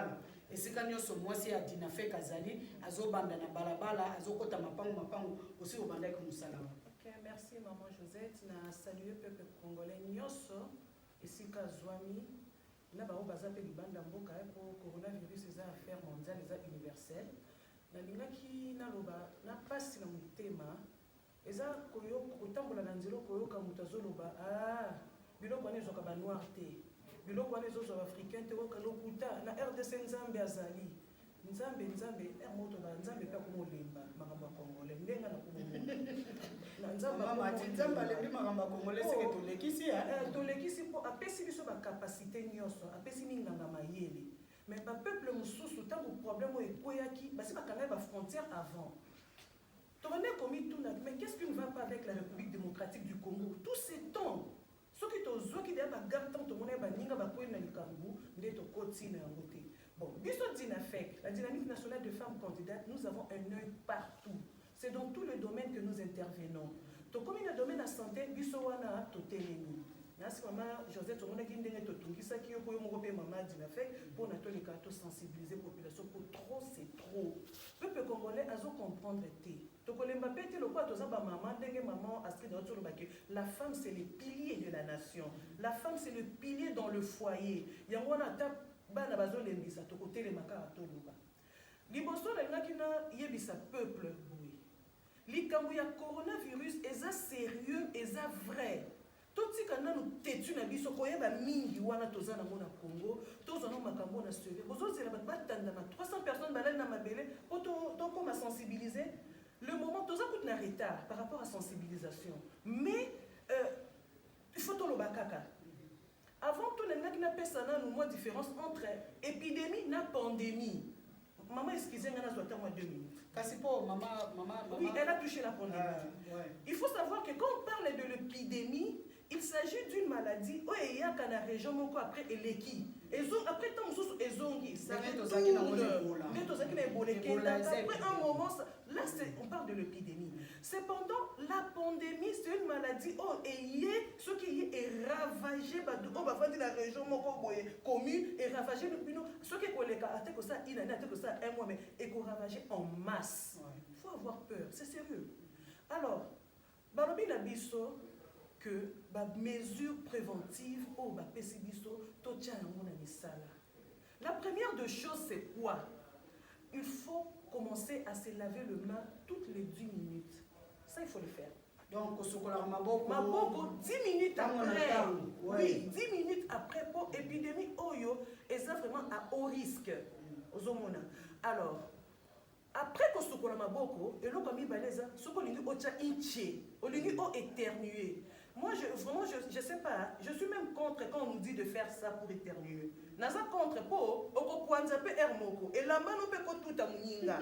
balabala esika nyonso mwasi ya Dinafé Kazali azobanda na balabala azokota mapangu aussi obandaki mosala. OK, merci maman Josette. Na saluer peuple congolais nyonso esika zwami na ba baza pe libanda mboka pour coronavirus eza affaire mondiale eza universelle. Na lingaki na loba na pasi na mutema eza koyo kotambola na nzelo koyoka mutu azoloba biloko wana ezoka ba noir te biloko wana ezozo africain te oka lokuta na RDC nzambe azali nzambe moto ba nzambe pe komolemba makambo ya congolais ndenga na komolemba na nzambe mama nzambe alebi makambo ya congolais seke tolekisi tolekisi po apesi biso ba capacité nyonso apesi ninganga mayele mais ba peuple mususu tango problème ekoyaki basi bakanga ba frontière avant. Mais qu'est-ce qui ne va pas avec la République démocratique du Congo? Tous ces temps, ceux qui t'ont qui d'ailleurs gardent tant de monnaie, baninga bakoy na likambu, ndeto koti na ngote. Bon, biso Dinafé, la dynamique nationale de femmes candidates, nous avons un œil partout. C'est dans tous les domaines que nous intervenons. To comme il y a domaine de santé, biso wana to telemi. Nasi maman Josette on a kindenge to tungisa ki ko yo moko pe maman Dinafé pour na to les cartes sensibiliser population pour trop c'est trop. Peuple congolais azo comprendre té. La femme c'est le pilier de la nation. La femme c'est le pilier dans le foyer. Il y a un peuple. Likambu ya coronavirus eza sérieux eza vrai. Tout ce que nous têtu na biso koyeba mingi wana toza na mona Congo, toza na makambo na suivi. Bozo zela batanda na 300 personnes balal na mabele pour to comme sensibiliser. Le moment toza coûte na retard par rapport à sensibilisation. Mais il faut to lo bakaka. Avant tout les gens qui n'a pas ça na nous différence entre épidémie na pandémie. Maman, excusez-moi, on a 2 minutes. Oui, elle a touché la pandémie. Il faut savoir que quand on parle de l'épidémie, il s'agit d'une maladie où il y a dans la région après Eleki. Après tant de zongi, ça après un moment, là on parle de l'épidémie. Cependant, la pandémie, c'est une maladie où il y a ce qui est ravagé, on va faire la région commune et ravagé ce qui est que ça, il a que ça un mois, mais est ravagé en masse. Il faut avoir peur, c'est sérieux. Alors, Balobi na biso que ba mesure préventive au ba pesibiso to tia na misala. La première de choses c'est quoi? Il faut commencer à se laver le main toutes les 10 minutes. Ça il faut le faire. Donc maboko 10 minutes après. Oui, 10 minutes après pour épidémie oyo est vraiment à haut risque. Ozomona. Alors après que ce qu'on a maboko et l'autre ami baleza ce qu'on dit ocha inche olingi o éternuer. Moi vraiment je sais pas, je suis même contre quand on nous dit de faire ça pour éternuer. Naza contre po okokwanza pe hermoko et la mano pe ko tuta muninga.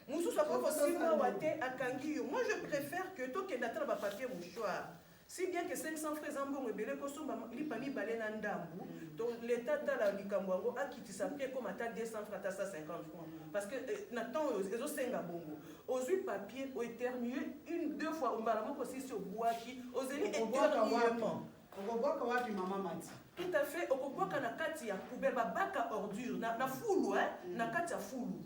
Musu sa pas possible wate akangi yo. Moi je préfère que to ke natala ba papier mouchoir. Si bien que 500 frères en bon rebelle ko so li pami balé na ndambu. Donc l'état tala likambo a quitté sa pied comme à 200 francs à 150 francs parce que nathan ezo senga bongo ozui papier o éternuer une deux fois ombalamo ko si au boaki ozeli éternuement okobwaka wapi mama mati tout à fait okobwaka na kati ya poubelle babaka ordure na fulu na kati ya fulu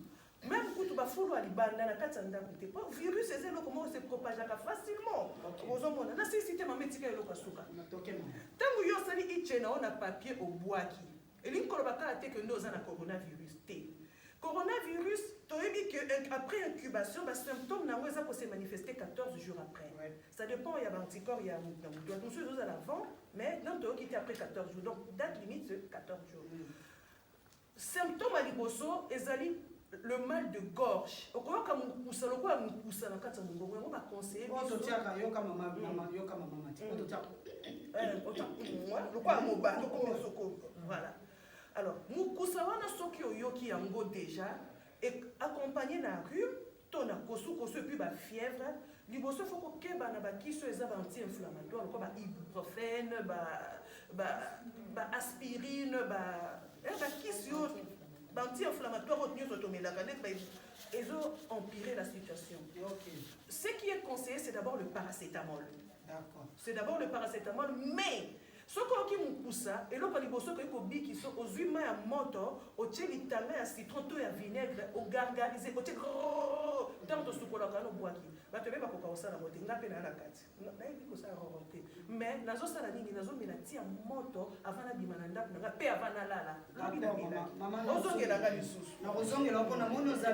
même kutu ba fulu alibanda na kati ya ndako te pas virus ezelo comment se propage facilement ozomona na sisite mametika eloko suka tangu yo sali ichena ona papier au boaki elinkolo bakala te que ndoza na coronavirus te. Coronavirus, après incubation, les symptômes peuvent se manifester 14 jours après. Ouais. Ça dépend, il y a anticorps, il y a nous sommes à l'avant, mais dans le qui après 14 jours. Donc, date limite, c'est 14 jours. Symptômes à l'iboso, le mal de gorge. Au cas où vous savez quoi, vous savez quand on va conseiller. Voilà. Alors, Moukousawana soki oyoki yango déjà et accompagné na rhume, ton a kosu et puis ba fièvre, liboso faut ko keba na ba kiso eza anti-inflammatoire, ko ba ibuprofène, ba aspirine, ba kiso anti-inflammatoire au nyoto tomelaka net ba ezo empirer la situation. OK. Ce qui est conseillé c'est d'abord le paracétamol. D'accord. C'est d'abord le paracétamol mais soki oki mokusa eloko liboso okoki kobikisa ozwi mai ya moto otie litanga ya citron to ya vinaigre ogargarize otie ntango tosukolaka wana obwaki bato ebe bakoka kosala yango te nga mpe naya na kati nayebi kosala roro te mais nazosala nini nazomela tia moto avant nabima na ndako nanga mpe avant nalala ozongelanga lisusu nakozongela mpona moni oza